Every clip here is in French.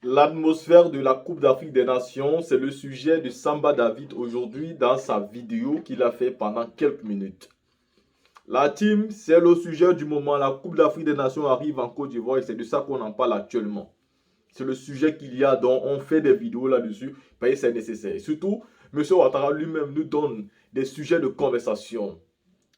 L'atmosphère de la Coupe d'Afrique des Nations, c'est le sujet de Samba David aujourd'hui dans sa vidéo qu'il a fait pendant quelques minutes. La team, c'est le sujet du moment. La Coupe d'Afrique des Nations arrive en Côte d'Ivoire et c'est de ça qu'on en parle actuellement. C'est le sujet qu'il y a, donc on fait des vidéos là-dessus parce que c'est nécessaire. Et surtout, M. Ouattara lui-même nous donne des sujets de conversation.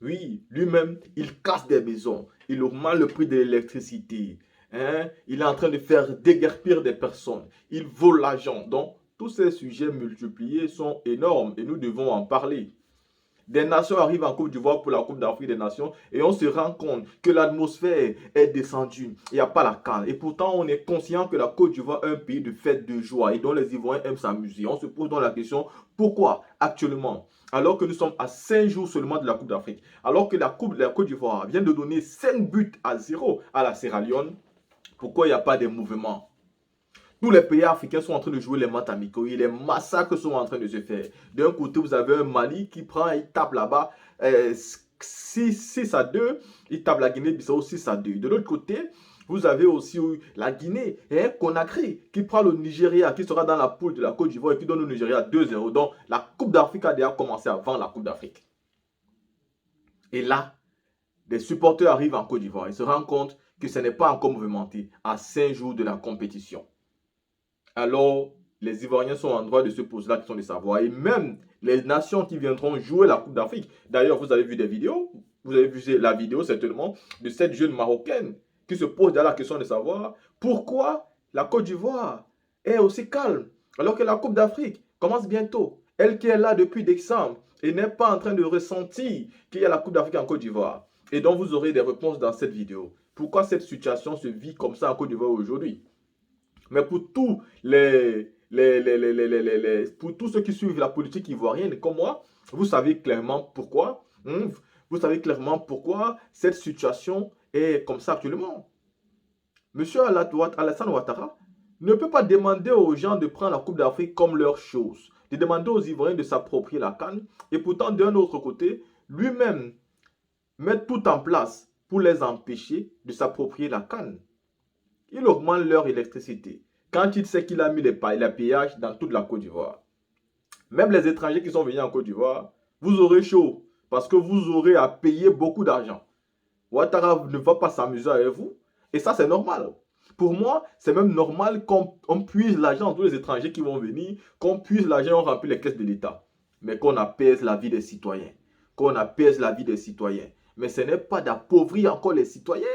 Oui, lui-même, il casse des maisons, il augmente le prix de l'électricité, hein? Il est en train de faire déguerpir des personnes, il vole l'argent. Donc, tous ces sujets multipliés sont énormes et nous devons en parler. Des nations arrivent en Côte d'Ivoire pour la Coupe d'Afrique des Nations et on se rend compte que l'atmosphère est descendue. Il n'y a pas la calme. Et pourtant, on est conscient que la Côte d'Ivoire est un pays de fête, de joie et dont les Ivoiriens aiment s'amuser. On se pose donc la question, pourquoi actuellement, alors que nous sommes à 5 jours seulement de la Coupe d'Afrique, alors que la Coupe de la Côte d'Ivoire vient de donner 5 buts à 0 à la Sierra Leone, pourquoi il n'y a pas de mouvement? Tous les pays africains sont en train de jouer les matchs amicaux et les massacres sont en train de se faire. D'un côté, vous avez un Mali qui prend, il tape là-bas 6 à 2, il tape la Guinée-Bissau 6 à 2. De l'autre côté, vous avez aussi la Guinée, Conakry, qui prend le Nigeria, qui sera dans la poule de la Côte d'Ivoire et qui donne au Nigeria 2-0. Donc, la Coupe d'Afrique a déjà commencé avant la Coupe d'Afrique. Et là, des supporters arrivent en Côte d'Ivoire et se rendent compte que ce n'est pas encore mouvementé à 5 jours de la compétition. Alors les Ivoiriens sont en droit de se poser la question de savoir. Et même les nations qui viendront jouer la Coupe d'Afrique. D'ailleurs, vous avez vu des vidéos, vous avez vu la vidéo certainement de cette jeune Marocaine qui se pose la question de savoir pourquoi la Côte d'Ivoire est aussi calme alors que la Coupe d'Afrique commence bientôt. Elle qui est là depuis décembre et n'est pas en train de ressentir qu'il y a la Coupe d'Afrique en Côte d'Ivoire. Et donc vous aurez des réponses dans cette vidéo. Pourquoi cette situation se vit comme ça en Côte d'Ivoire aujourd'hui? Mais pour pour tous ceux qui suivent la politique ivoirienne comme moi, vous savez clairement pourquoi. Vous savez clairement pourquoi cette situation est comme ça actuellement. Monsieur Alassane Ouattara ne peut pas demander aux gens de prendre la Coupe d'Afrique comme leur chose, de demander aux Ivoiriens de s'approprier la CAN, et pourtant d'un autre côté, lui-même met tout en place pour les empêcher de s'approprier la CAN. Il augmente leur électricité. Quand il sait qu'il a mis les péages dans toute la Côte d'Ivoire. Même les étrangers qui sont venus en Côte d'Ivoire, vous aurez chaud. Parce que vous aurez à payer beaucoup d'argent. Ouattara ne va pas s'amuser avec vous. Et ça, c'est normal. Pour moi, c'est même normal qu'on puise l'argent dans tous les étrangers qui vont venir, qu'on puise l'argent, on remplit les caisses de l'État. Mais qu'on apaise la vie des citoyens. Qu'on apaise la vie des citoyens. Mais ce n'est pas d'appauvrir encore les citoyens.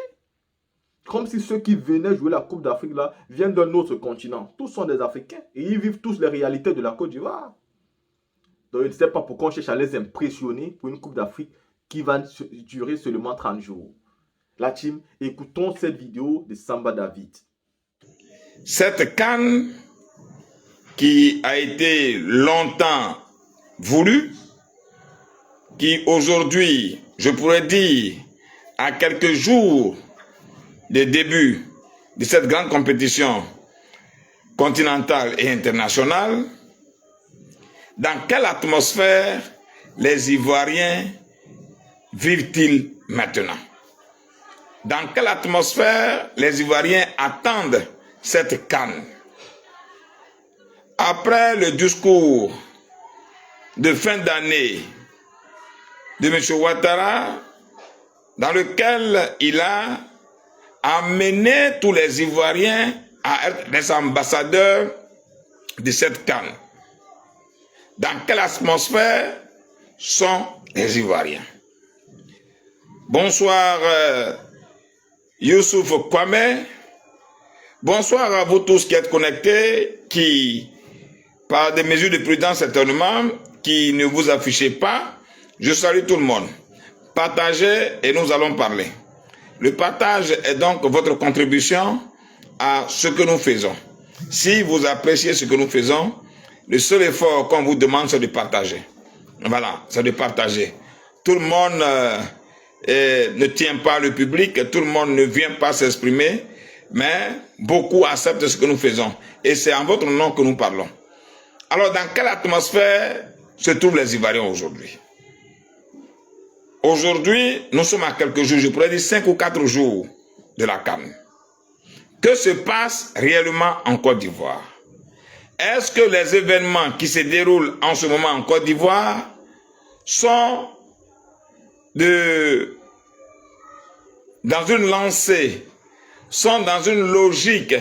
Comme si ceux qui venaient jouer la Coupe d'Afrique là viennent d'un autre continent. Tous sont des Africains et ils vivent tous les réalités de la Côte d'Ivoire. Donc je ne sais pas pourquoi on cherche à les impressionner pour une Coupe d'Afrique qui va durer seulement 30 jours. La team, écoutons cette vidéo de Samba David. Cette CAN qui a été longtemps voulue, qui aujourd'hui, je pourrais dire, à quelques jours des débuts de cette grande compétition continentale et internationale, dans quelle atmosphère les Ivoiriens vivent-ils maintenant? Dans quelle atmosphère les Ivoiriens attendent cette CAN? Après le discours de fin d'année de M. Ouattara, dans lequel il a amené tous les Ivoiriens à être des ambassadeurs de cette CAN. Dans quelle atmosphère sont les Ivoiriens? Bonsoir Youssouf Kwame. Bonsoir à vous tous qui êtes connectés, qui, par des mesures de prudence certainement, qui ne vous affichez pas. Je salue tout le monde. Partagez et nous allons parler. Le partage est donc votre contribution à ce que nous faisons. Si vous appréciez ce que nous faisons, le seul effort qu'on vous demande, c'est de partager. Voilà, c'est de partager. Tout le monde ne tient pas le public, tout le monde ne vient pas s'exprimer, mais beaucoup acceptent ce que nous faisons. Et c'est en votre nom que nous parlons. Alors, dans quelle atmosphère se trouvent les Ivoiriens aujourd'hui? Aujourd'hui, nous sommes à quelques jours, je pourrais dire 5 ou 4 jours de la CAN. que se passe réellement en Côte d'Ivoire? Est-ce que les événements qui se déroulent en ce moment en Côte d'Ivoire sont dans une lancée, sont dans une logique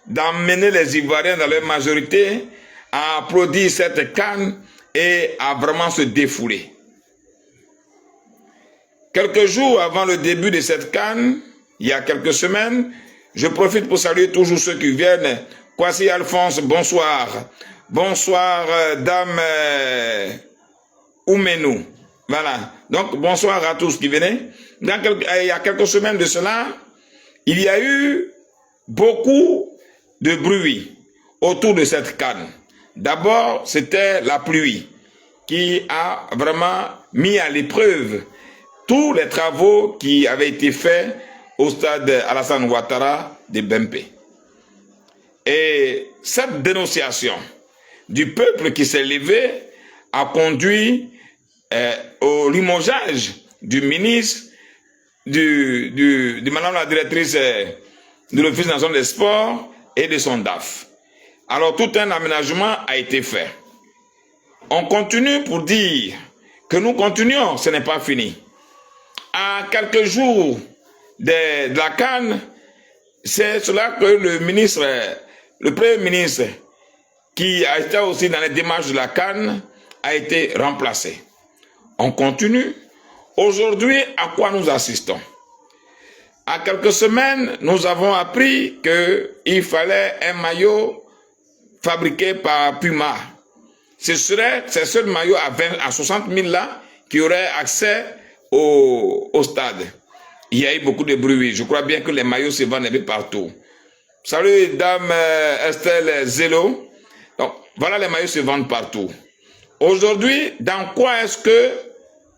d'emmener les Ivoiriens dans leur majorité à applaudir cette CAN et à vraiment se défouler? Quelques jours avant le début de cette CAN, il y a quelques semaines, je profite pour saluer toujours ceux qui viennent. Kwasi Alphonse, bonsoir. Bonsoir, dame Oumenou. Voilà. Donc, bonsoir à tous qui venaient. Il y a quelques semaines de cela, il y a eu beaucoup de bruit autour de cette CAN. D'abord, c'était la pluie qui a vraiment mis à l'épreuve tous les travaux qui avaient été faits au stade Alassane Ouattara de Bempé. Et cette dénonciation du peuple qui s'est levé a conduit au limogeage du ministre, de madame la directrice de l'Office national des sports et de son DAF. Alors tout un aménagement a été fait. On continue pour dire que nous continuons, ce n'est pas fini. À quelques jours de la CAN, c'est cela que le Premier ministre, qui a été aussi dans les démarches de la CAN, a été remplacé. On continue. Aujourd'hui, à quoi nous assistons? À quelques semaines, nous avons appris qu'il fallait un maillot fabriqué par Puma. Ce serait ces seuls maillots à 60 000 là qui auraient accès au stade. Il y a eu beaucoup de bruit. Je crois bien que les maillots se vendent un peu partout. Salut, dame Estelle Zélo. Donc, voilà, les maillots se vendent partout. Aujourd'hui, dans quoi est-ce que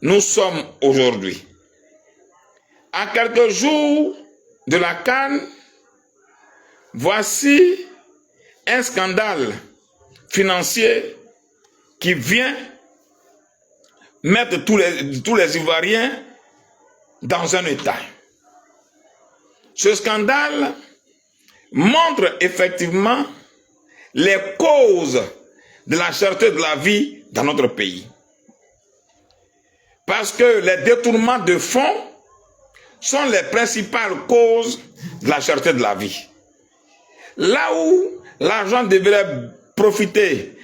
nous sommes aujourd'hui? À quelques jours de la CAN, voici un scandale financier qui vient mettre tous les Ivoiriens dans un état. Ce scandale montre effectivement les causes de la cherté de la vie dans notre pays. Parce que les détournements de fonds sont les principales causes de la cherté de la vie. Là où l'argent devrait profiter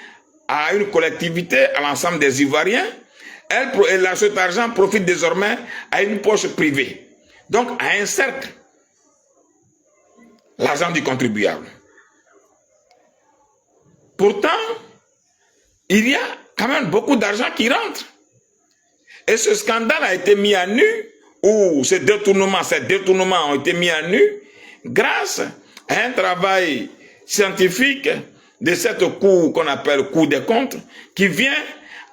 à une collectivité, à l'ensemble des Ivoiriens, cet argent profite désormais à une poche privée. Donc à un cercle, l'argent du contribuable. Pourtant, il y a quand même beaucoup d'argent qui rentre. Et ce scandale a été mis à nu, ou ces détournements ont été mis à nu, grâce à un travail scientifique de cette cour qu'on appelle Cour des comptes, qui vient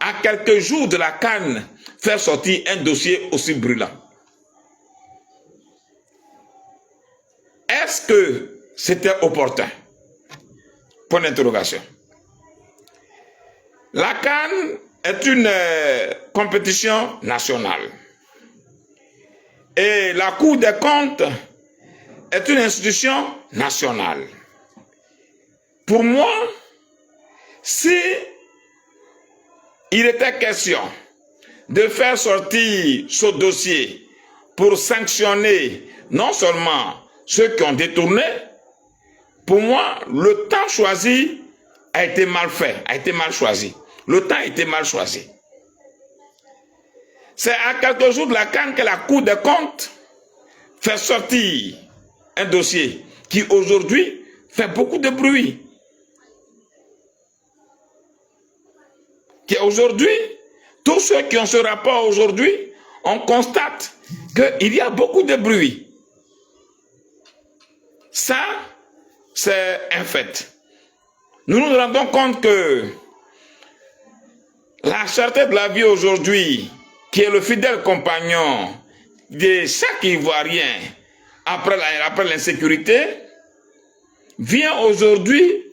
à quelques jours de la CAN faire sortir un dossier aussi brûlant. Est-ce que c'était opportun? Point d'interrogation. La CAN est une compétition nationale. Et la Cour des comptes est une institution nationale. Pour moi, si il était question de faire sortir ce dossier pour sanctionner non seulement ceux qui ont détourné, pour moi, le temps choisi a été mal fait, a été mal choisi. Le temps a été mal choisi. C'est à quelques jours de la CAN que la Cour des comptes fait sortir un dossier qui aujourd'hui fait beaucoup de bruit. Aujourd'hui, tous ceux qui ont ce rapport aujourd'hui, on constate qu'il y a beaucoup de bruit. Ça, c'est un fait. Nous nous rendons compte que la cherté de la vie aujourd'hui, qui est le fidèle compagnon de chaque Ivoirien après l'insécurité, vient aujourd'hui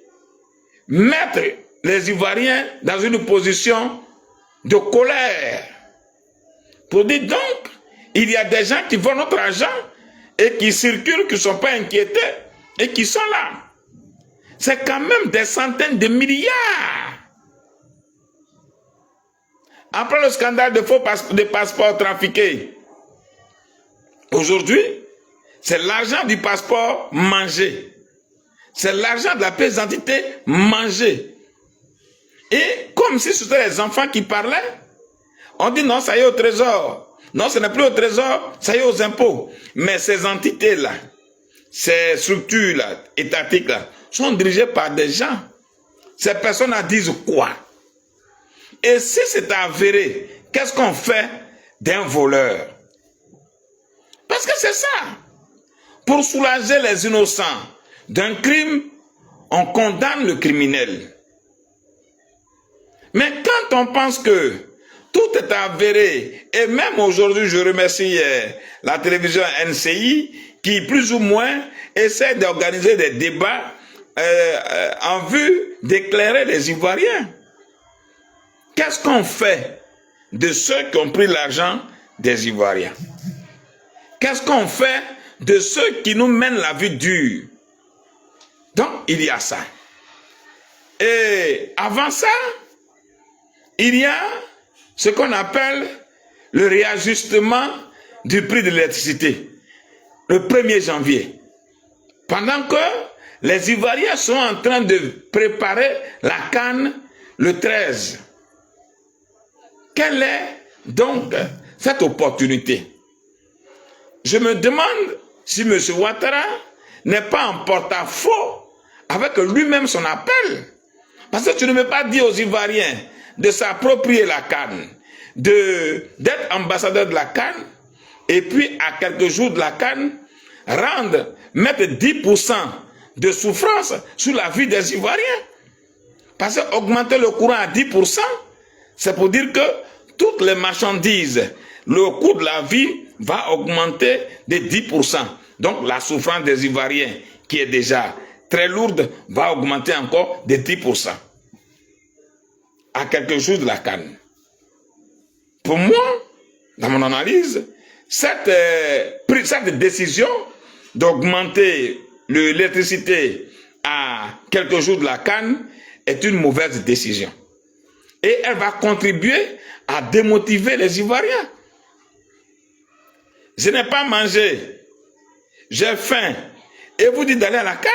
mettre les Ivoiriens dans une position de colère. Pour dire donc, il y a des gens qui volent notre argent et qui circulent, qui ne sont pas inquiétés et qui sont là. C'est quand même des centaines de milliards. Après le scandale de passeports trafiqués, aujourd'hui, c'est l'argent du passeport mangé. C'est l'argent de la pièce d'identité mangé. Et comme si c'était les enfants qui parlaient, on dit non, ça y est au trésor. Non, ce n'est plus au trésor, ça y est aux impôts. Mais ces entités-là, ces structures-là, étatiques-là, sont dirigées par des gens. Ces personnes-là disent quoi? Et si c'est avéré, qu'est-ce qu'on fait d'un voleur? Parce que c'est ça. Pour soulager les innocents d'un crime, on condamne le criminel. Mais quand on pense que tout est avéré, et même aujourd'hui, je remercie la télévision NCI, qui plus ou moins essaie d'organiser des débats en vue d'éclairer les Ivoiriens. Qu'est-ce qu'on fait de ceux qui ont pris l'argent des Ivoiriens? Qu'est-ce qu'on fait de ceux qui nous mènent la vie dure? Donc, il y a ça. Et avant ça, il y a ce qu'on appelle le réajustement du prix de l'électricité, le 1er janvier. Pendant que les Ivoiriens sont en train de préparer la CAN le 13. Quelle est donc cette opportunité? Je me demande si M. Ouattara n'est pas en porte-à-faux avec lui-même son appel. Parce que tu ne peux pas dire aux Ivoiriens de s'approprier la CAN, d'être ambassadeur de la CAN, et puis à quelques jours de la CAN, mettre 10% de souffrance sur la vie des Ivoiriens. Parce qu'augmenter le courant à 10%, c'est pour dire que toutes les marchandises, le coût de la vie va augmenter de 10%. Donc la souffrance des Ivoiriens, qui est déjà très lourde, va augmenter encore de 10%. À quelques jours de la CAN. Pour moi, dans mon analyse, cette décision d'augmenter l'électricité à quelques jours de la CAN est une mauvaise décision. Et elle va contribuer à démotiver les Ivoiriens. Je n'ai pas mangé, j'ai faim, et vous dites d'aller à la CAN?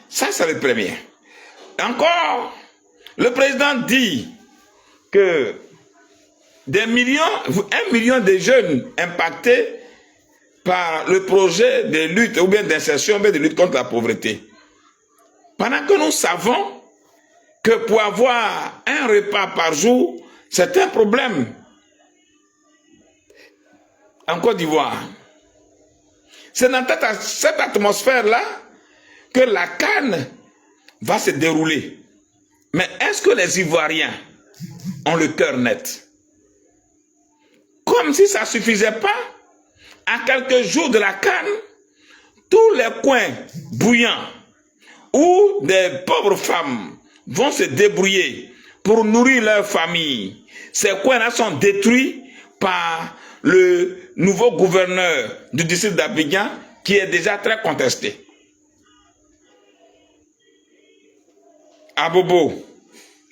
Ça, c'est le premier. Encore, le président dit que 1 million de jeunes impactés par le projet de lutte ou bien d'insertion, ou bien de lutte contre la pauvreté. Pendant que nous savons que pour avoir un repas par jour, c'est un problème. En Côte d'Ivoire, c'est dans cette atmosphère-là que la CAN va se dérouler. Mais est-ce que les Ivoiriens ont le cœur net? Comme si ça ne suffisait pas, à quelques jours de la CAN, tous les coins bouillants où des pauvres femmes vont se débrouiller pour nourrir leur famille, ces coins-là sont détruits par le nouveau gouverneur du district d'Abidjan qui est déjà très contesté. Abobo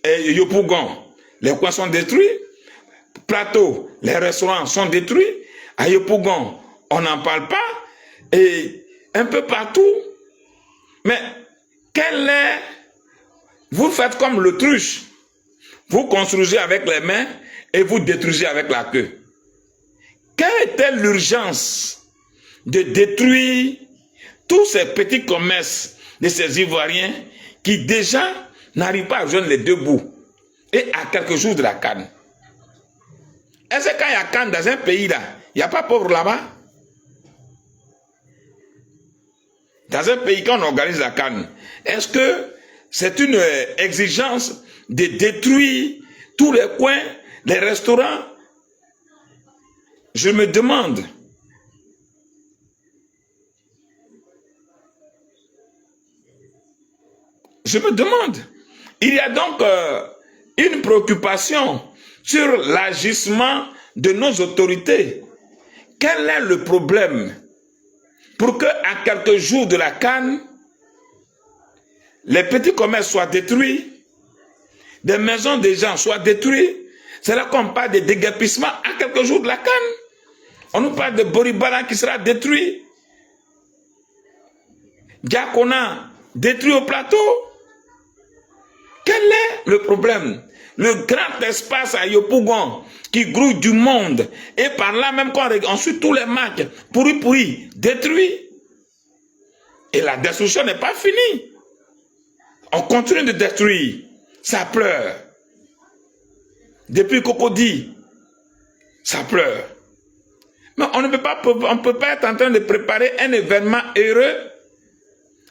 et Yopougon, les coins sont détruits. Plateau, les restaurants sont détruits. À Yopougon, on n'en parle pas. Et un peu partout. Mais vous faites comme l'autruche. Vous construisez avec les mains et vous détruisez avec la queue. Quelle était l'urgence de détruire tous ces petits commerces de ces Ivoiriens qui déjà n'arrivent pas à joindre les deux bouts et à quelques jours de la CAN? Est-ce que quand il y a CAN dans un pays là, il n'y a pas pauvres là-bas? Dans un pays, quand on organise la CAN, est-ce que c'est une exigence de détruire tous les coins, les restaurants? Je me demande. Je me demande. Il y a donc une préoccupation sur l'agissement de nos autorités. Quel est le problème? pour que à quelques jours de la CAN, les petits commerces soient détruits, des maisons des gens soient détruites. C'est là qu'on parle de déguerpissement à quelques jours de la CAN. On nous parle de Boribana qui sera détruit. Diakona détruit au plateau. Quel est le problème? Le grand espace à Yopougon qui grouille du monde et par là même quand on suit tous les marques pourri, détruit. Et la destruction n'est pas finie. On continue de détruire. Ça pleure. Depuis Cocody, ça pleure. Mais on ne peut pas être en train de préparer un événement heureux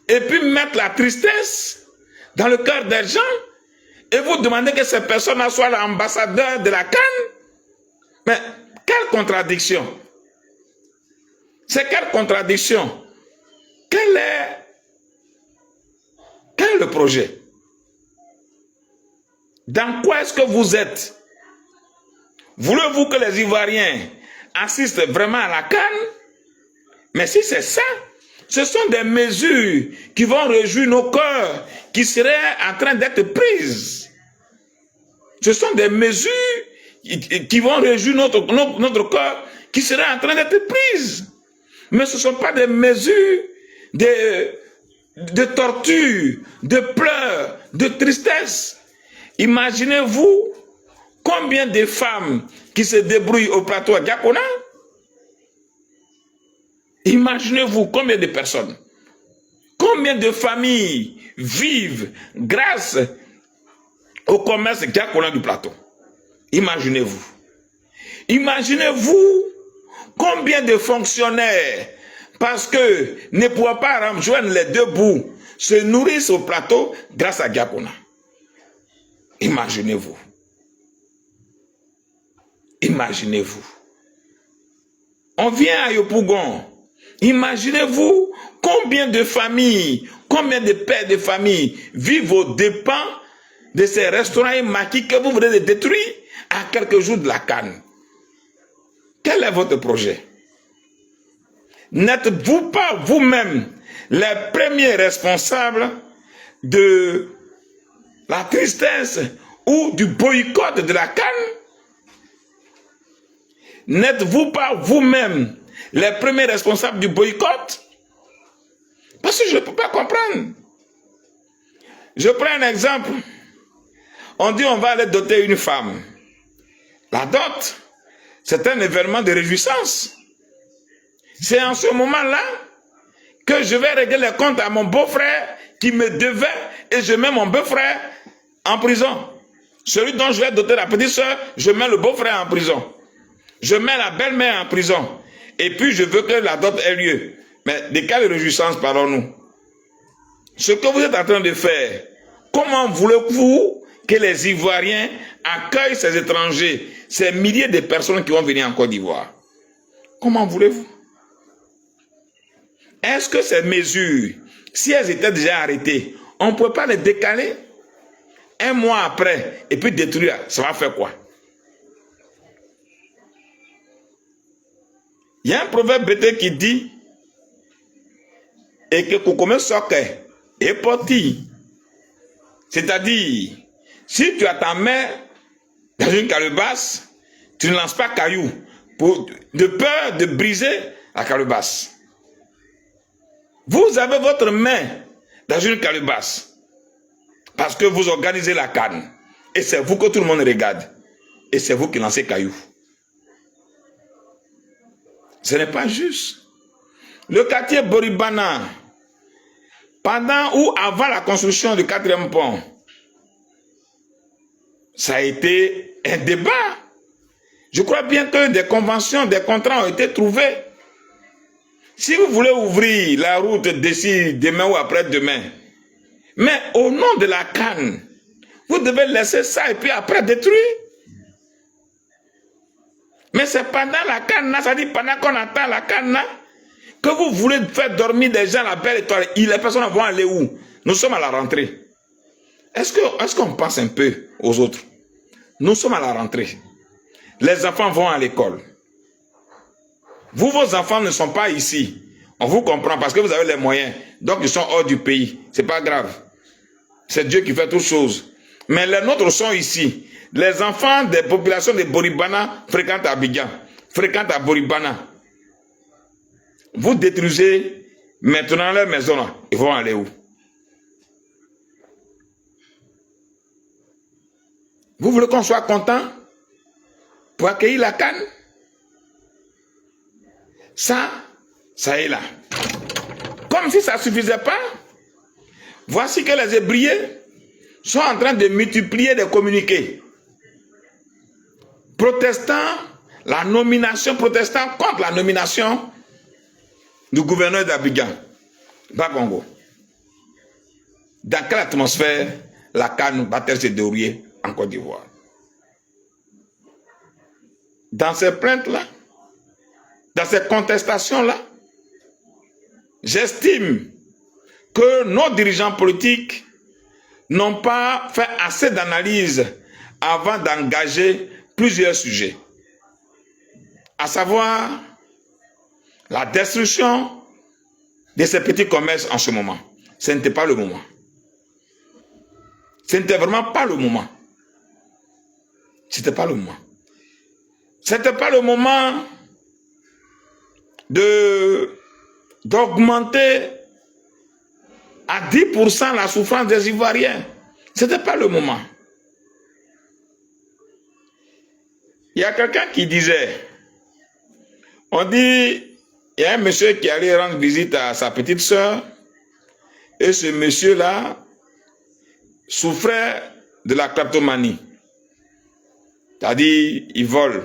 et puis mettre la tristesse dans le cœur des gens et vous demander que ces personnes soient l'ambassadeur de la CAN. Mais quelle contradiction! C'est quelle contradiction? Quel est le projet? Dans quoi est-ce que vous êtes? Voulez-vous que les Ivoiriens assistent vraiment à la CAN? Mais si c'est ça, ce sont des mesures qui vont réjouir nos cœurs, qui seraient en train d'être prises. Ce sont des mesures qui vont réjouir notre cœur, qui seraient en train d'être prises. Mais ce ne sont pas des mesures de torture, de pleurs, de tristesse. Imaginez-vous combien de femmes qui se débrouillent au plateau à Diakona. Imaginez-vous combien de personnes, combien de familles vivent grâce au commerce Diakona du plateau. Imaginez-vous. Imaginez-vous combien de fonctionnaires, parce que ne pouvant pas rejoindre les deux bouts, se nourrissent au plateau grâce à Diakona. Imaginez-vous. Imaginez-vous. On vient à Yopougon. Imaginez-vous combien de familles, combien de pères de famille vivent aux dépens de ces restaurants et maquis que vous venez de détruire à quelques jours de la CAN. Quel est votre projet? N'êtes-vous pas vous-même les premiers responsables de la tristesse ou du boycott de la CAN? N'êtes-vous pas vous-même les premiers responsables du boycott? Parce que je ne peux pas comprendre. Je prends un exemple. On dit on va aller doter une femme. La dot, c'est un événement de réjouissance. C'est en ce moment-là que je vais régler les comptes à mon beau-frère qui me devait et je mets mon beau-frère en prison. Celui dont je vais doter la petite soeur, je mets le beau-frère en prison. Je mets la belle-mère en prison. Et puis je veux que la dot ait lieu. Mais de quelle réjouissance parlons-nous? Ce que vous êtes en train de faire, comment voulez-vous que les Ivoiriens accueillent ces étrangers, ces milliers de personnes qui vont venir en Côte d'Ivoire? Comment voulez-vous? Est-ce que ces mesures, si elles étaient déjà arrêtées, on ne peut pas les décaler un mois après et puis détruire? Ça va faire quoi? Il y a un proverbe bété qui dit et que Koukome Soke est parti. C'est-à-dire, si tu as ta main dans une calebasse, tu ne lances pas caillou de peur de briser la calebasse. Vous avez votre main dans une calebasse parce que vous organisez la CAN et c'est vous que tout le monde regarde et c'est vous qui lancez caillou. Ce n'est pas juste. Le quartier Boribana, pendant ou avant la construction du 4e pont, ça a été un débat. Je crois bien que des conventions, des contrats ont été trouvés. Si vous voulez ouvrir la route d'ici demain ou après-demain, mais au nom de la CAN, vous devez laisser ça et puis après détruire. Mais c'est pendant la CAN, ça dit pendant qu'on attend la CAN, que vous voulez faire dormir des gens à la belle étoile. Les personnes vont aller où? Nous sommes à la rentrée. Est-ce qu'on pense un peu aux autres? Nous sommes à la rentrée. Les enfants vont à l'école. Vous, vos enfants ne sont pas ici. On vous comprend parce que vous avez les moyens. Donc, ils sont hors du pays. Ce n'est pas grave. C'est Dieu qui fait toutes choses. Mais les nôtres sont ici. Les enfants des populations de Boribana fréquentent Abidjan, fréquentent à Boribana. Vous détruisez maintenant leur maison là. Ils vont aller où? Vous voulez qu'on soit content pour accueillir la CAN? Ça est là. Comme si ça ne suffisait pas, voici que les Hébrieux sont en train de multiplier des communiqués protestant contre la nomination du gouverneur d'Abidjan, Bakongo. Dans quelle atmosphère la CAN va-t-elle se dérouler en Côte d'Ivoire? Dans ces plaintes-là, dans ces contestations-là, j'estime que nos dirigeants politiques n'ont pas fait assez d'analyse avant d'engager plusieurs sujets, à savoir la destruction de ces petits commerces en ce moment. Ce n'était pas le moment. Ce n'était vraiment pas le moment. C'était pas le moment. C'était pas le moment d'augmenter à 10% la souffrance des Ivoiriens. C'était pas le moment. Il y a quelqu'un qui disait, on dit, il y a un monsieur qui allait rendre visite à sa petite sœur, et ce monsieur-là souffrait de la kleptomanie. C'est-à-dire, il vole.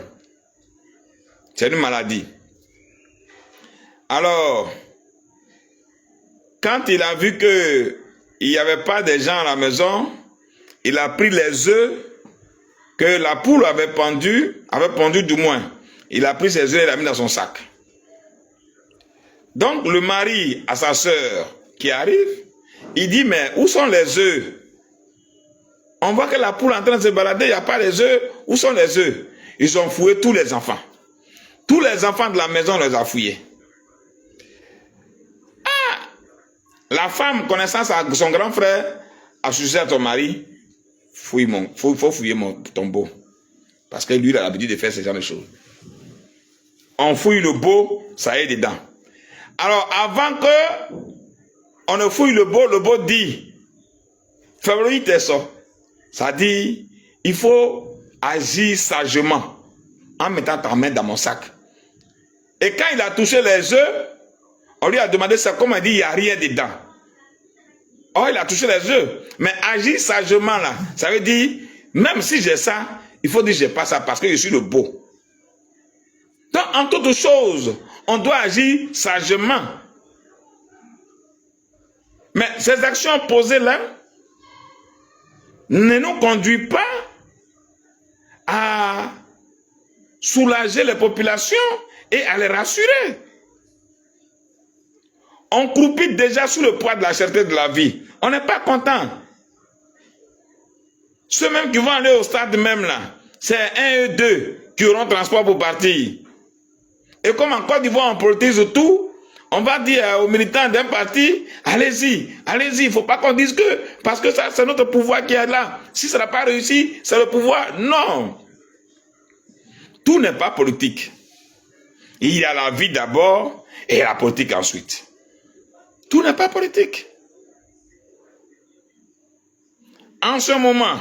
C'est une maladie. Alors, quand il a vu qu'il n'y avait pas de gens à la maison, il a pris les œufs que la poule avait pendu du moins. Il a pris ses œufs et l'a mis dans son sac. Donc, le mari à sa sœur qui arrive, il dit, mais où sont les œufs? On voit que la poule est en train de se balader, il n'y a pas les œufs. Où sont les œufs? Ils ont fouillé tous les enfants. Tous les enfants de la maison les a fouillés. Ah! La femme, connaissant son grand frère, a suggéré à son mari, faut fouiller mon tombeau. Parce que lui, il a l'habitude de faire ce genre de choses. On fouille le beau, ça est dedans. Alors, avant que on ne fouille le beau dit, fais-le tes ça. Ça dit, il faut agir sagement en mettant ta main dans mon sac. Et quand il a touché les œufs, on lui a demandé ça, comme il dit, il n'y a rien dedans. Oh, il a touché les œufs. Mais agir sagement là, ça veut dire, même si j'ai ça, il faut dire que je n'ai pas ça parce que je suis le beau. Donc, en toutes choses, on doit agir sagement. Mais ces actions posées là ne nous conduisent pas à soulager les populations et à les rassurer. On croupit déjà sous le poids de la cherté de la vie. On n'est pas content. Ceux même qui vont aller au stade même là, c'est 1 et 2 qui auront transport pour partir. Et comme en Côte d'Ivoire on politise tout, on va dire aux militants d'un parti, allez-y, il ne faut pas qu'on dise que, parce que ça c'est notre pouvoir qui est là. Si ça n'a pas réussi, c'est le pouvoir. Non. Tout n'est pas politique. Il y a la vie d'abord et la politique ensuite. Tout n'est pas politique. En ce moment,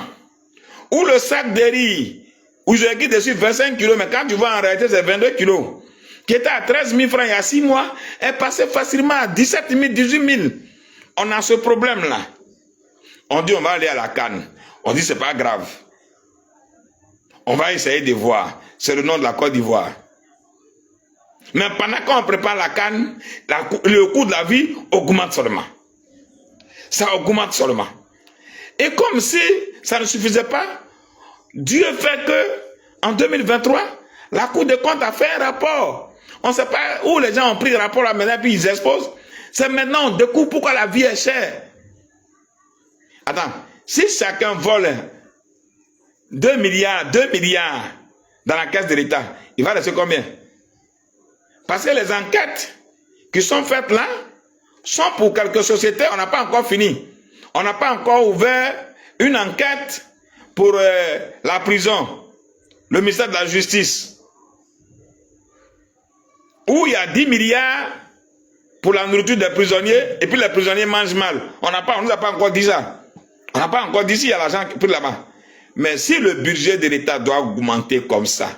où le sac de riz, où j'ai dit dessus 25 kilos, mais quand tu vois en réalité c'est 22 kilos, qui était à 13 000 francs il y a 6 mois, est passé facilement à 17 000, 18 000. On a ce problème-là. On dit on va aller à la CAN. On dit c'est pas grave. On va essayer de voir. C'est le nom de la Côte d'Ivoire. Mais pendant qu'on prépare la CAN, le coût de la vie augmente seulement. Ça augmente seulement. Et comme si ça ne suffisait pas, Dieu fait que en 2023, la Cour des comptes a fait un rapport. On ne sait pas où les gens ont pris le rapport là maintenant puis ils exposent. C'est maintenant on découvre pourquoi la vie est chère. Attends, si chacun vole 2 milliards dans la caisse de l'État, il va rester combien? Parce que les enquêtes qui sont faites là sont pour quelques sociétés. On n'a pas encore fini. On n'a pas encore ouvert une enquête pour la prison, le ministère de la Justice, où il y a 10 milliards pour la nourriture des prisonniers, et puis les prisonniers mangent mal. On ne nous a pas encore dit ça. On n'a pas encore dit s'il y a l'argent qui est là-bas. Mais si le budget de l'État doit augmenter comme ça,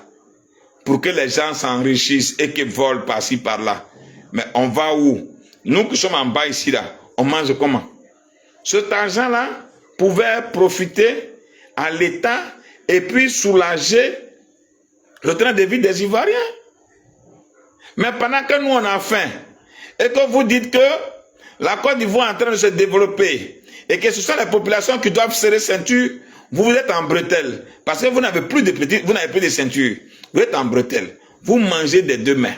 pour que les gens s'enrichissent et qu'ils volent par-ci, par-là, mais on va où? Nous qui sommes en bas ici, là, on mange comment? Cet argent-là pouvait profiter à l'État et puis soulager le train de vie des Ivoiriens. Mais pendant que nous, on a faim, et que vous dites que la Côte d'Ivoire est en train de se développer, et que ce sont les populations qui doivent serrer ceinture, vous êtes en bretelle. Parce que vous n'avez plus de petites, vous n'avez plus de ceinture. Vous êtes en bretelle. Vous mangez des deux mains.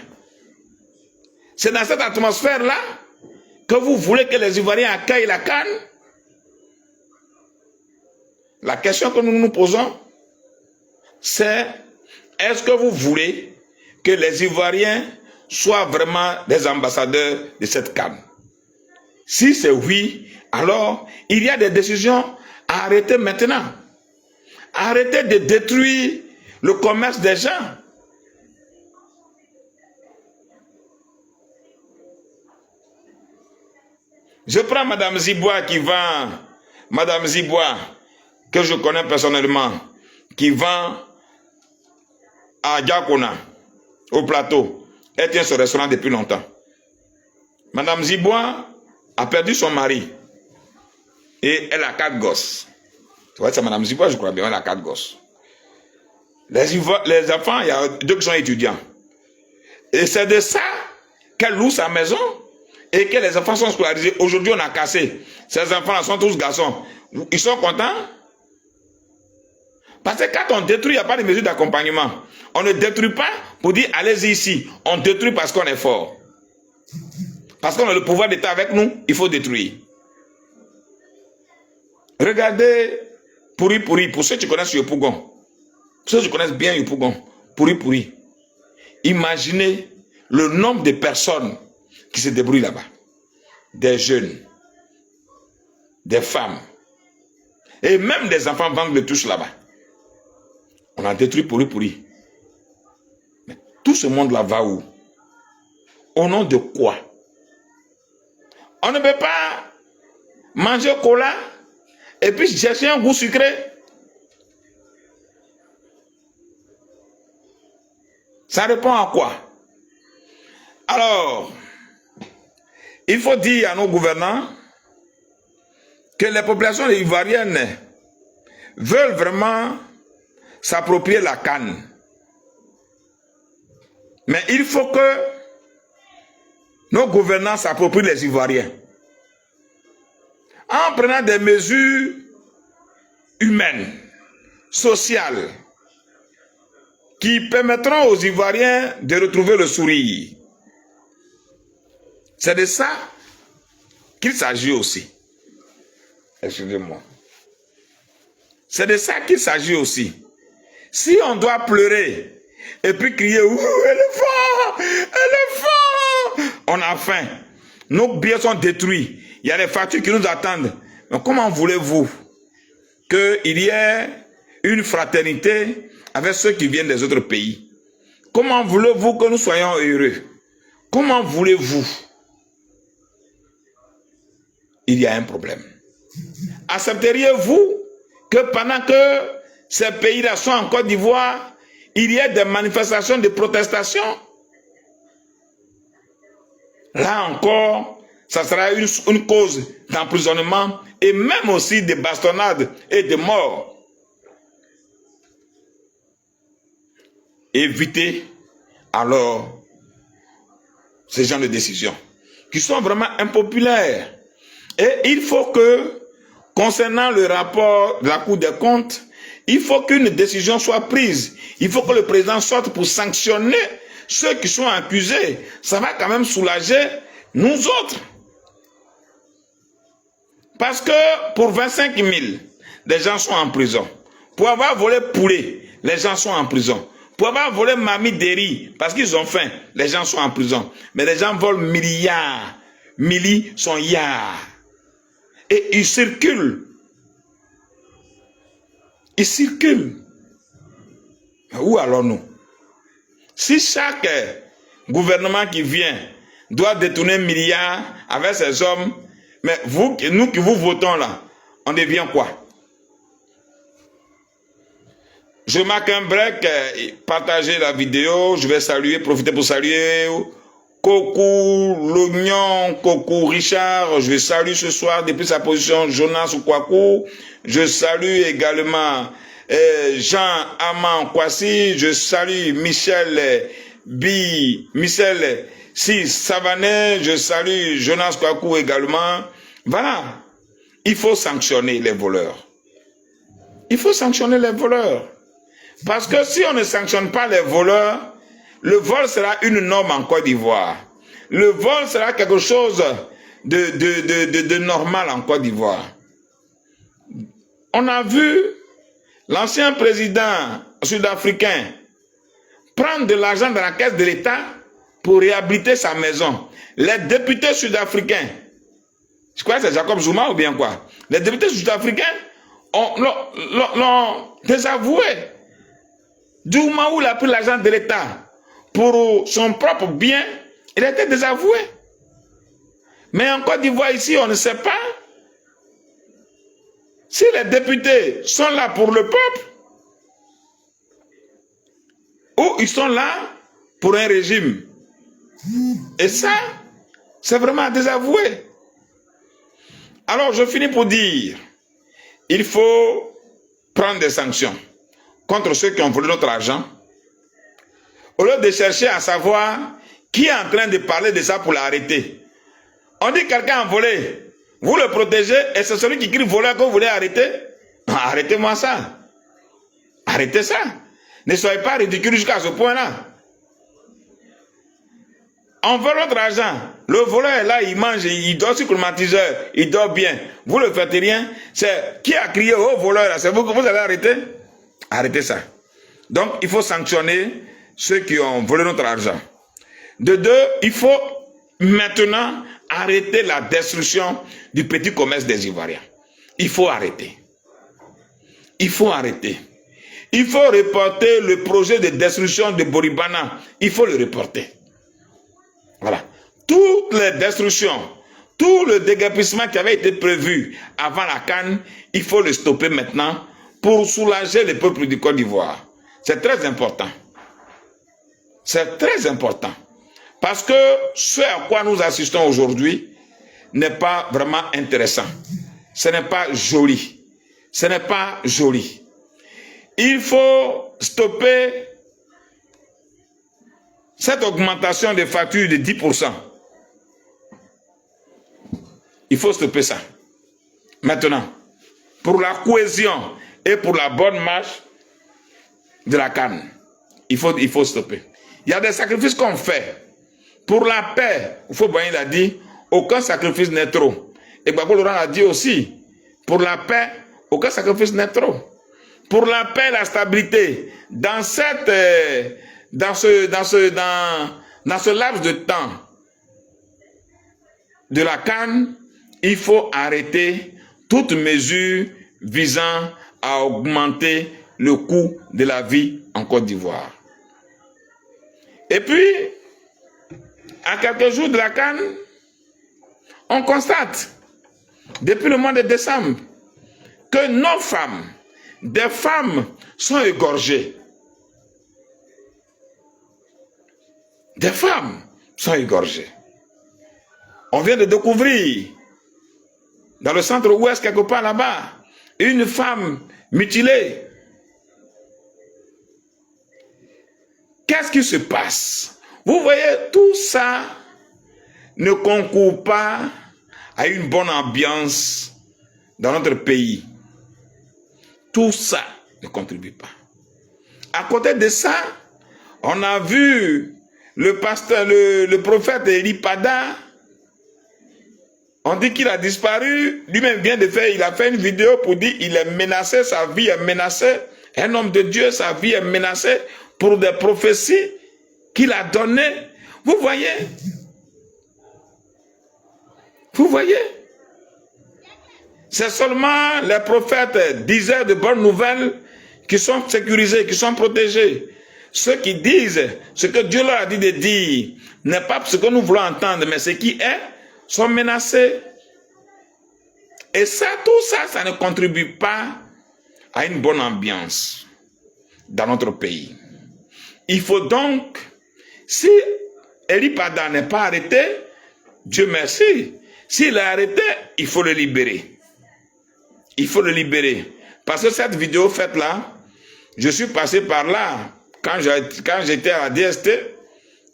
C'est dans cette atmosphère-là que vous voulez que les Ivoiriens accueillent la CAN. La question que nous nous posons, c'est est-ce que vous voulez que les Ivoiriens soient vraiment des ambassadeurs de cette CAN? Si c'est oui, alors il y a des décisions à arrêter maintenant. Arrêtez de détruire le commerce des gens. Je prends Madame Zibois qui vend, Madame Zibois, que je connais personnellement, qui vend à Diakona, au plateau. Elle tient ce restaurant depuis longtemps. Madame Zibois a perdu son mari. Et elle a 4 gosses. Tu vois, c'est Madame Zibois, je crois bien, elle a 4 gosses. Les enfants, il y a 2 qui sont étudiants. Et c'est de ça qu'elle loue sa maison et que les enfants sont scolarisés. Aujourd'hui, on a cassé. Ces enfants-là sont tous garçons. Ils sont contents? Parce que quand on détruit, il n'y a pas de mesure d'accompagnement. On ne détruit pas pour dire allez-y ici. On détruit parce qu'on est fort. Parce qu'on a le pouvoir d'État avec nous, il faut détruire. Regardez Pourri Pourri, pour ceux qui connaissent Yopougon. Pour ceux qui connaissent bien Yopougon, Pourri Pourri. Imaginez le nombre de personnes qui se débrouillent là-bas. Des jeunes, des femmes, et même des enfants vendent de tous là-bas. On a détruit Pourri Pourri. Mais tout ce monde-là va où? Au nom de quoi? On ne peut pas manger cola et puis chercher un goût sucré. Ça répond à quoi? Alors, il faut dire à nos gouvernants que les populations ivoiriennes veulent vraiment s'approprier la CAN. Mais il faut que nos gouvernants s'approprient les Ivoiriens. En prenant des mesures humaines, sociales, qui permettront aux Ivoiriens de retrouver le sourire. C'est de ça qu'il s'agit aussi. Excusez-moi. C'est de ça qu'il s'agit aussi. Si on doit pleurer et puis crier « Ouh, éléphant, éléphant !» On a faim. Nos biens sont détruits. Il y a des factures qui nous attendent. Mais comment voulez-vous qu'il y ait une fraternité avec ceux qui viennent des autres pays? Comment voulez-vous que nous soyons heureux? Comment voulez-vous? Il y a un problème. Accepteriez-vous que pendant que ces pays-là sont en Côte d'Ivoire, il y ait des manifestations de protestation? Là encore, ça sera une cause d'emprisonnement et même aussi de bastonnades et de morts. Évitez alors ces genres de décisions qui sont vraiment impopulaires. Et il faut que, concernant le rapport de la Cour des comptes, il faut qu'une décision soit prise. Il faut que le président sorte pour sanctionner ceux qui sont accusés. Ça va quand même soulager nous autres. Parce que pour 25 000, les gens sont en prison. Pour avoir volé poulet, les gens sont en prison. Pour avoir volé Mamie Derry, parce qu'ils ont faim, les gens sont en prison. Mais les gens volent milliards. Milli sont yards. Et ils circulent. Ils circulent. Où allons-nous? Si chaque gouvernement qui vient doit détourner un milliard avec ses hommes, mais nous qui vous votons là, on devient quoi? Je marque un break, partagez la vidéo, je vais saluer, profiter pour saluer Kokou, L'Oignon, Kokou Richard, je salue ce soir depuis sa position Jonas Kwaku, je salue également Jean Aman Kwasi, je salue Michel Si Savanet, je salue Jonas Kwaku également. Voilà, il faut sanctionner les voleurs. Il faut sanctionner les voleurs. Parce que si on ne sanctionne pas les voleurs, le vol sera une norme en Côte d'Ivoire. Le vol sera quelque chose de normal en Côte d'Ivoire. On a vu l'ancien président sud-africain prendre de l'argent dans la caisse de l'État pour réhabiliter sa maison. Les députés sud-africains, je crois que c'est Jacob Zuma ou bien quoi, les députés sud-africains l'ont désavoué. Du moment où il a pris l'argent de l'État pour son propre bien, il a été désavoué. Mais en Côte d'Ivoire, ici, on ne sait pas si les députés sont là pour le peuple ou ils sont là pour un régime. Et ça, c'est vraiment désavoué. Alors, je finis pour dire, il faut prendre des sanctions contre ceux qui ont volé notre argent, au lieu de chercher à savoir qui est en train de parler de ça pour l'arrêter. On dit que quelqu'un a volé, vous le protégez, et c'est celui qui crie voleur que vous voulez arrêter. Arrêtez-moi ça. Arrêtez ça. Ne soyez pas ridicule jusqu'à ce point-là. On vole notre argent. Le voleur est là, il mange, il dort sur le climatiseur, il dort bien. Vous ne faites rien. C'est qui a crié au voleur? C'est vous que vous allez arrêter? Arrêtez ça. Donc, il faut sanctionner ceux qui ont volé notre argent. De deux, il faut maintenant arrêter la destruction du petit commerce des Ivoiriens. Il faut arrêter. Il faut arrêter. Il faut reporter le projet de destruction de Boribana. Il faut le reporter. Voilà. Toutes les destructions, tout le déguerpissement qui avait été prévu avant la CAN, il faut le stopper maintenant pour soulager le peuple du Côte d'Ivoire. C'est très important. C'est très important. Parce que ce à quoi nous assistons aujourd'hui n'est pas vraiment intéressant. Ce n'est pas joli. Ce n'est pas joli. Il faut stopper cette augmentation des factures de 10%. Il faut stopper ça. Maintenant, pour la cohésion et pour la bonne marche de la CAN, il faut stopper. Il y a des sacrifices qu'on fait. Pour la paix, il faut bien, il a dit, aucun sacrifice n'est trop. Et Gbagbo Laurent a dit aussi, pour la paix, aucun sacrifice n'est trop. Pour la paix, la stabilité, dans ce laps de temps de la CAN, il faut arrêter toute mesure visant à augmenter le coût de la vie en Côte d'Ivoire. Et puis, à quelques jours de la CAN, on constate, depuis le mois de décembre, que nos femmes, des femmes sont égorgées. Des femmes sont égorgées. On vient de découvrir, dans le centre-ouest, quelque part là-bas, une femme mutilée. Qu'est-ce qui se passe? Vous voyez, tout ça ne concourt pas à une bonne ambiance dans notre pays. Tout ça ne contribue pas. À côté de ça, on a vu le pasteur, le prophète Eli Pada. On dit qu'il a disparu. Lui-même vient de faire, il a fait une vidéo pour dire qu'il est menacé, sa vie est menacée. Un homme de Dieu, sa vie est menacée. pour des prophéties qu'il a données. Vous voyez? Vous voyez? C'est seulement les prophètes disaient de bonnes nouvelles qui sont sécurisés, qui sont protégés. Ceux qui disent ce que Dieu leur a dit de dire n'est pas ce que nous voulons entendre, mais ce qui est, sont menacés. Et ça, tout ça, ça ne contribue pas à une bonne ambiance dans notre pays. Il faut donc, si Eli Pada n'est pas arrêté, Dieu merci. S'il est arrêté, il faut le libérer. Il faut le libérer. Parce que cette vidéo faite là, je suis passé par là. Quand j'étais à la DST,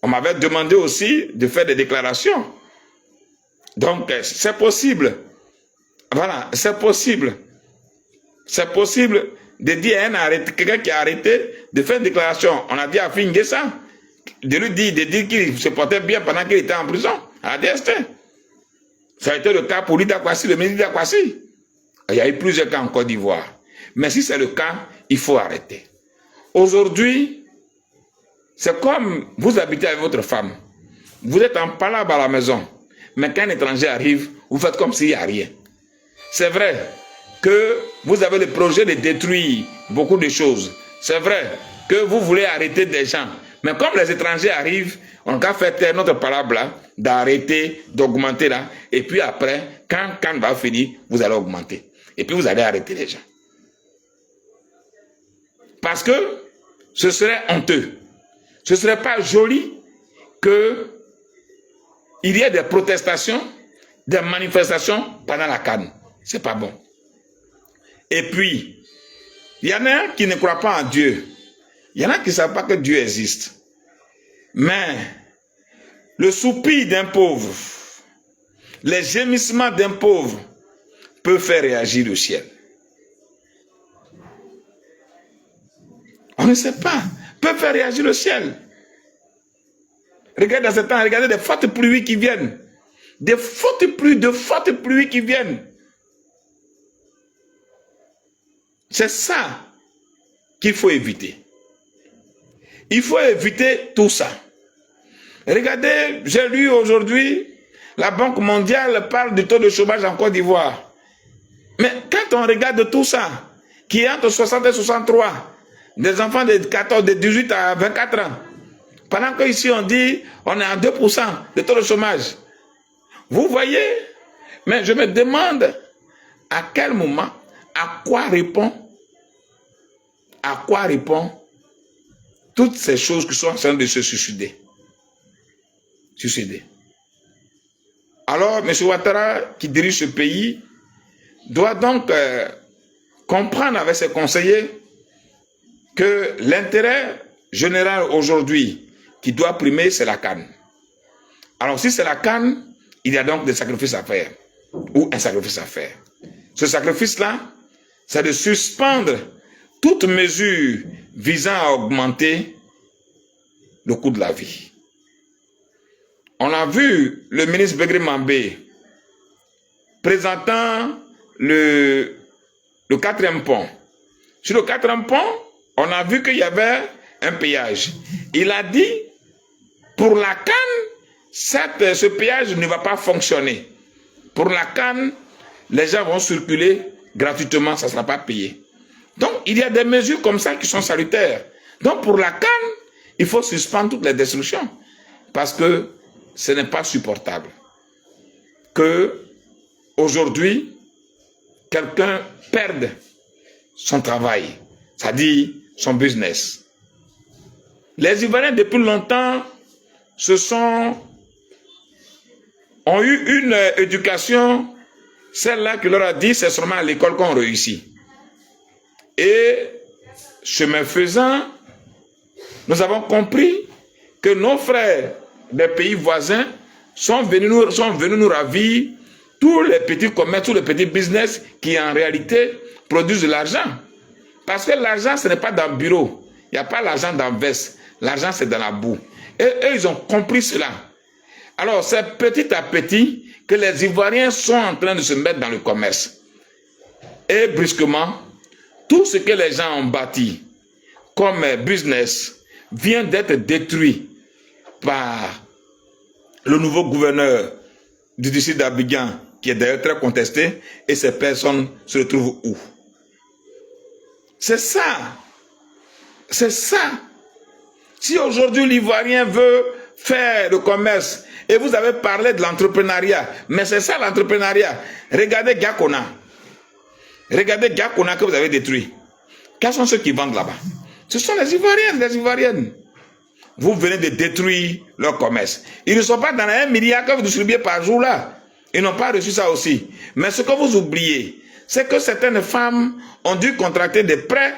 on m'avait demandé aussi de faire des déclarations. Donc, c'est possible. Voilà, c'est possible. C'est possible de dire à quelqu'un qui a arrêté de faire une déclaration. On a dit à Fingessa de lui dire qu'il se portait bien pendant qu'il était en prison à la DST. Ça a été le cas pour Lida Kwasi, le ministre Lida Kwasi. Il y a eu plusieurs cas en Côte d'Ivoire. Mais si c'est le cas, il faut arrêter. Aujourd'hui, c'est comme vous habitez avec votre femme. Vous êtes en palabre à la maison. Mais quand un étranger arrive, vous faites comme s'il n'y a rien. C'est vrai que vous avez le projet de détruire beaucoup de choses. C'est vrai que vous voulez arrêter des gens. Mais comme les étrangers arrivent, on va faire taire notre palabre là, d'arrêter, d'augmenter là. Et puis après, quand va finir, vous allez augmenter. Et puis vous allez arrêter les gens. Parce que ce serait honteux. Ce ne serait pas joli qu'il y ait des protestations, des manifestations pendant la CAN. C'est pas bon. Et puis, il y en a qui ne croient pas en Dieu. Il y en a qui ne savent pas que Dieu existe. Mais le soupir d'un pauvre, les gémissements d'un pauvre peuvent faire réagir le ciel. On ne sait pas. Peut faire réagir le ciel. Regardez dans ce temps, regardez des fortes pluies qui viennent. Des fortes pluies qui viennent. C'est ça qu'il faut éviter. Il faut éviter tout ça. Regardez, j'ai lu aujourd'hui, la Banque mondiale parle du taux de chômage en Côte d'Ivoire. Mais quand on regarde tout ça, qui est entre 60 et 63, des enfants de 14, de 18 à 24 ans, pendant qu'ici on dit on est à 2% de taux de chômage. Vous voyez? Mais je me demande à quel moment, à quoi répond toutes ces choses qui sont en train de se suicider. Alors, M. Ouattara, qui dirige ce pays, doit donc comprendre avec ses conseillers que l'intérêt général aujourd'hui qui doit primer, c'est la CAN. Alors, si c'est la CAN, il y a donc des sacrifices à faire, ou un sacrifice à faire. Ce sacrifice-là, c'est de suspendre toute mesure visant à augmenter le coût de la vie. On a vu le ministre Begri Mambé présentant le 4e pont. Sur le 4e pont, on a vu qu'il y avait un péage. Il a dit, pour la CAN, ce péage ne va pas fonctionner. Pour la CAN, les gens vont circuler gratuitement, ça ne sera pas payé. Donc, il y a des mesures comme ça qui sont salutaires. Donc, pour la CAN, il faut suspendre toutes les destructions. Parce que ce n'est pas supportable que aujourd'hui, quelqu'un perde son travail, c'est-à-dire son business. Les Ivoiriens, depuis longtemps, ont eu une éducation, celle-là qui leur a dit, c'est seulement à l'école qu'on réussit. Et, chemin faisant, nous avons compris que nos frères des pays voisins sont venus nous ravir tous les petits commerces, tous les petits business qui en réalité produisent de l'argent. Parce que l'argent, ce n'est pas dans le bureau. Il n'y a pas l'argent dans le veste. L'argent, c'est dans la boue. Et eux, ils ont compris cela. Alors, c'est petit à petit que les Ivoiriens sont en train de se mettre dans le commerce. Et brusquement, tout ce que les gens ont bâti comme business, vient d'être détruit par le nouveau gouverneur du district d'Abidjan, qui est d'ailleurs très contesté, et ces personnes se retrouvent où? C'est ça. C'est ça. Si aujourd'hui l'Ivoirien veut faire le commerce, et vous avez parlé de l'entrepreneuriat, mais c'est ça l'entrepreneuriat. Regardez Gakona. Regardez Gakona que vous avez détruit. Quels sont ceux qui vendent là-bas? Ce sont les Ivoiriennes, les Ivoiriennes. Vous venez de détruire leur commerce. Ils ne sont pas dans les 1 milliard que vous distribuez par jour là. Ils n'ont pas reçu ça aussi. Mais ce que vous oubliez, c'est que certaines femmes ont dû contracter des prêts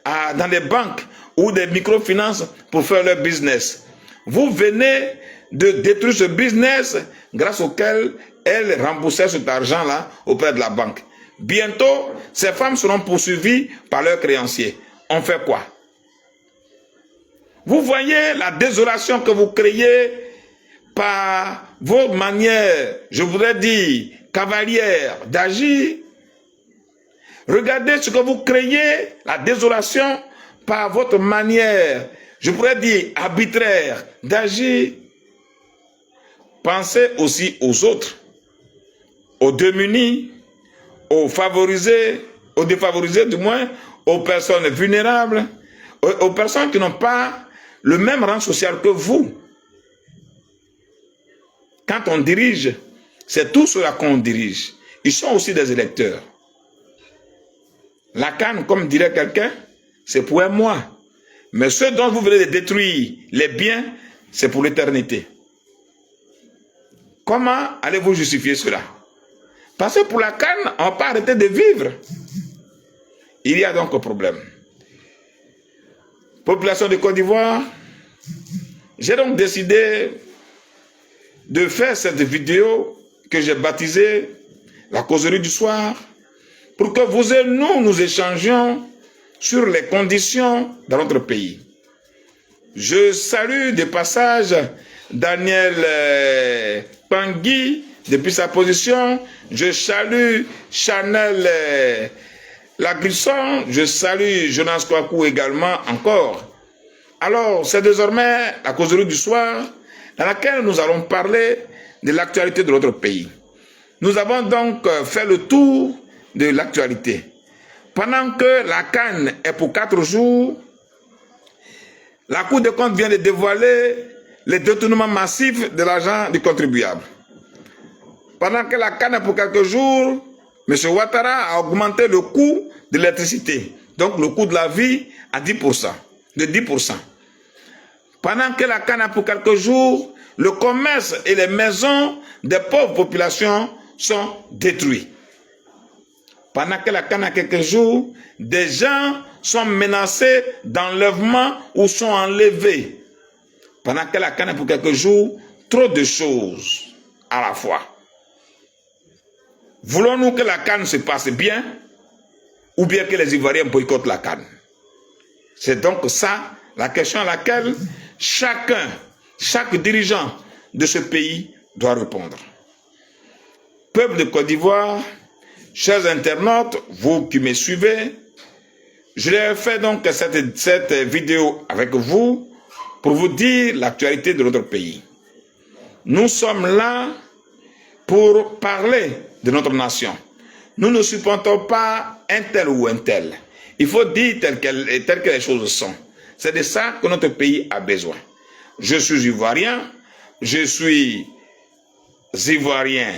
dans des banques ou des microfinances pour faire leur business. Vous venez de détruire ce business grâce auquel elles remboursaient cet argent-là auprès de la banque. Bientôt, ces femmes seront poursuivies par leurs créanciers. On fait quoi? Vous voyez la désolation que vous créez par vos manières, je voudrais dire, cavalières d'agir. Regardez ce que vous créez, la désolation par votre manière, je pourrais dire, arbitraire d'agir. Pensez aussi aux autres, aux démunis, aux favorisés, aux défavorisés du moins, aux personnes vulnérables, aux personnes qui n'ont pas le même rang social que vous. Quand on dirige, c'est tout cela qu'on dirige. Ils sont aussi des électeurs. La canne, comme dirait quelqu'un, c'est pour un mois. Mais ce dont vous venez de détruire les biens, c'est pour l'éternité. Comment allez-vous justifier cela? Parce que pour la canne, on ne va pas arrêter de vivre. Il y a donc un problème. Population de Côte d'Ivoire, j'ai donc décidé de faire cette vidéo que j'ai baptisée la causerie du soir pour que vous et nous échangions sur les conditions dans notre pays. Je salue de passage Daniel Pangui depuis sa position. Je salue Chanel Lagrisson. Je salue Jonas Kouakou également encore. Alors, c'est désormais la causerie du soir dans laquelle nous allons parler de l'actualité de notre pays. Nous avons donc fait le tour de l'actualité. Pendant que la CAN est pour 4 jours, la Cour des comptes vient de dévoiler les détournements massifs de l'argent du contribuable. Pendant que la CAN est pour quelques jours, M. Ouattara a augmenté le coût de l'électricité, donc le coût de la vie à 10%, de 10%. Pendant que la CAN est pour quelques jours, le commerce et les maisons des pauvres populations sont détruits. Pendant que la CAN a quelques jours, des gens sont menacés d'enlèvement ou sont enlevés. Pendant que la CAN a pour quelques jours, trop de choses à la fois. Voulons-nous que la CAN se passe bien ou bien que les Ivoiriens boycottent la CAN? C'est donc ça la question à laquelle chaque dirigeant de ce pays doit répondre. Peuple de Côte d'Ivoire, chers internautes, vous qui me suivez, je fais donc cette vidéo avec vous pour vous dire l'actualité de notre pays. Nous sommes là pour parler de notre nation. Nous ne supportons pas un tel ou un tel. Il faut dire tel que les choses sont. C'est de ça que notre pays a besoin. Je suis ivoirien, je suis ivoirien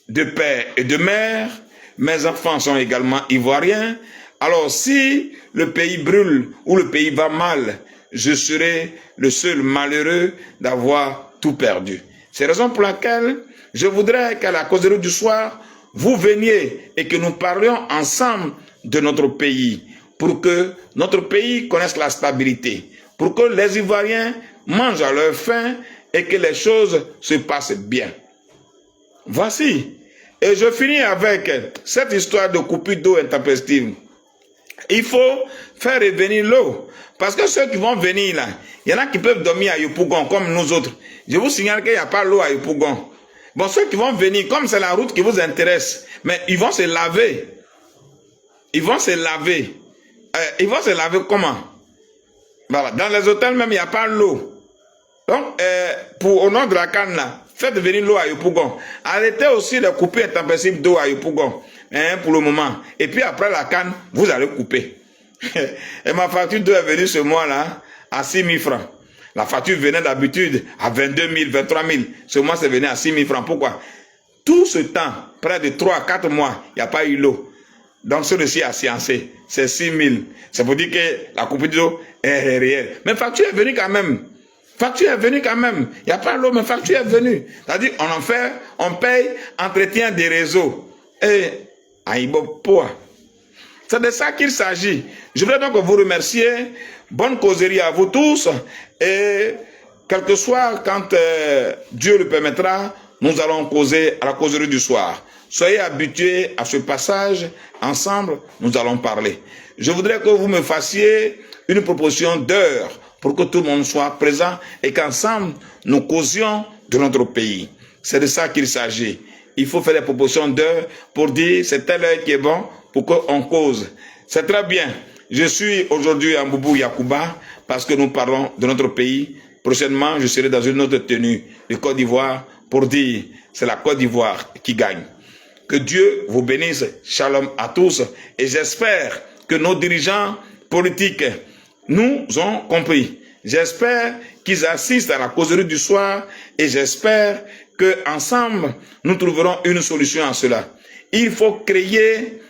de père et de mère, mes enfants sont également ivoiriens. Alors si le pays brûle ou le pays va mal, je serai le seul malheureux d'avoir tout perdu. C'est la raison pour laquelle je voudrais qu'à la causerie du soir, vous veniez et que nous parlions ensemble de notre pays, pour que notre pays connaisse la stabilité, pour que les Ivoiriens mangent à leur faim et que les choses se passent bien. Voici. Et je finis avec cette histoire de coupure d'eau intempestive. Il faut faire revenir l'eau. Parce que ceux qui vont venir là, il y en a qui peuvent dormir à Yopougon comme nous autres. Je vous signale qu'il n'y a pas l'eau à Yopougon. Bon, ceux qui vont venir, comme c'est la route qui vous intéresse, mais ils vont se laver. Ils vont se laver. Ils vont se laver comment? Voilà, dans les hôtels même, il n'y a pas l'eau. Donc, au nom de la canne là, faites venir l'eau à Yopougon. Arrêtez aussi de couper intempestif d'eau à Yopougon, hein, pour le moment. Et puis après la canne, vous allez couper. Et ma facture d'eau est venue ce mois-là à 6 000 francs. La facture venait d'habitude à 22 000, 23 000. Ce mois, c'est venu à 6 000 francs. Pourquoi? Tout ce temps, près de 3 à 4 mois, il n'y a pas eu l'eau. Donc, celui-ci a sciencé. C'est 6 000. Ça veut dire que la coupure d'eau est réelle. Mais facture est venue quand même. Facture est venue quand même. Il n'y a pas l'eau, mais facture est venue. C'est-à-dire, on paye entretien des réseaux. Et, c'est de ça qu'il s'agit. Je voudrais donc vous remercier. Bonne causerie à vous tous. Et, quel que soit quand Dieu le permettra, nous allons causer à la causerie du soir. Soyez habitués à ce passage. Ensemble, nous allons parler. Je voudrais que vous me fassiez une proposition d'heure pour que tout le monde soit présent et qu'ensemble, nous causions de notre pays. C'est de ça qu'il s'agit. Il faut faire des propositions d'heure pour dire c'est telle heure qui est bon pour qu'on cause. C'est très bien. Je suis aujourd'hui à Boubou Yacouba parce que nous parlons de notre pays. Prochainement, je serai dans une autre tenue de Côte d'Ivoire pour dire c'est la Côte d'Ivoire qui gagne. Que Dieu vous bénisse. Shalom à tous. Et j'espère que nos dirigeants politiques nous ont compris. J'espère qu'ils assistent à la causerie du soir et j'espère qu'ensemble, nous trouverons une solution à cela. Il faut créer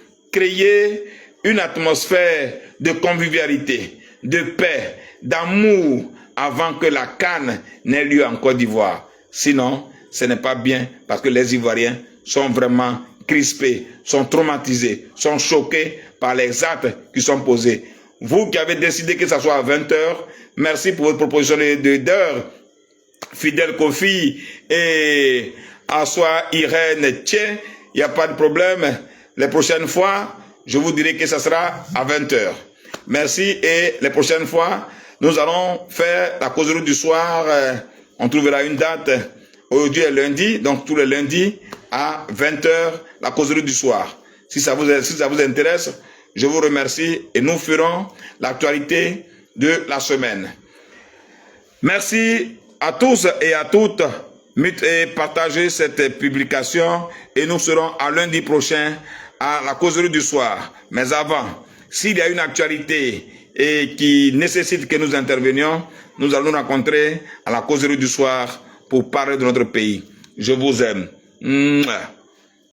une atmosphère de convivialité, de paix, d'amour avant que la canne n'ait lieu en Côte d'Ivoire. Sinon, ce n'est pas bien parce que les Ivoiriens sont vraiment crispés, sont traumatisés, sont choqués par les actes qui sont posés. Vous qui avez décidé que ça soit à 20 h, merci pour votre proposition d'heure. Fidèle Kofi et Assoa Irène Tché, il n'y a pas de problème. Les prochaines fois, je vous dirai que ça sera à 20 h. Merci et les prochaines fois, nous allons faire la causerie du soir. On trouvera une date. Aujourd'hui est lundi, donc tous les lundis à 20 h, la causerie du soir. Si ça vous intéresse, je vous remercie et nous ferons l'actualité de la semaine. Merci à tous et à toutes. Partagez cette publication et nous serons à lundi prochain à la causerie du soir. Mais avant, s'il y a une actualité et qui nécessite que nous intervenions, nous allons nous rencontrer à la causerie du soir pour parler de notre pays. Je vous aime. Mouah.